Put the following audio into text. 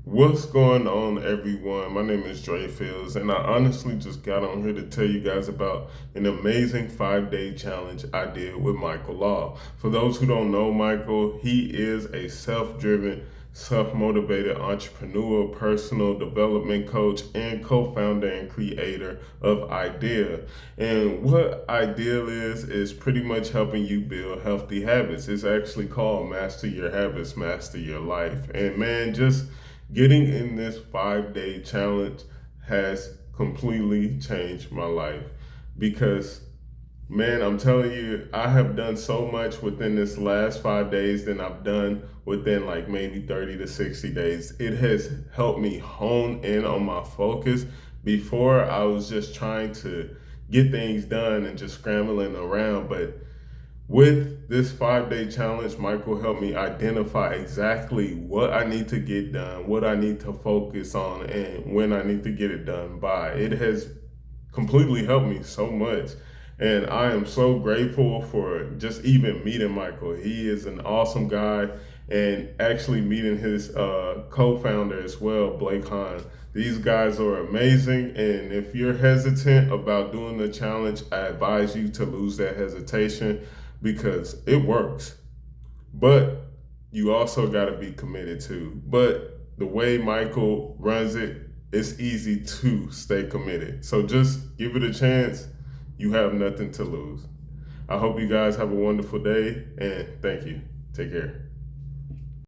What's going on, everyone? My name is Dre Fields, and I honestly just got on here to tell you guys about an amazing 5-day challenge I did with Michael Law. For those who don't know Michael, he is a self-driven, self-motivated entrepreneur, personal development coach, and co-founder and creator of Ideal. And what Ideal is pretty much helping you build healthy habits. It's actually called Master Your Habits, Master Your Life. And man, just getting in this 5-day challenge has completely changed my life because, man, I'm telling you, I have done so much within this last 5 days than I've done within like maybe 30 to 60 days. It has helped me hone in on my focus. Before, I was just trying to get things done and just scrambling around, but with this 5-day challenge, Michael helped me identify exactly what I need to get done, what I need to focus on, and when I need to get it done by. It has completely helped me so much. And I am so grateful for just even meeting Michael. He is an awesome guy, and actually meeting his co-founder as well, Blake Hahn. These guys are amazing, and if you're hesitant about doing the challenge, I advise you to lose that hesitation because it works. But you also got to be committed too. But the way Michael runs it, it's easy to stay committed. So just give it a chance. You have nothing to lose. I hope you guys have a wonderful day, and thank you. Take care.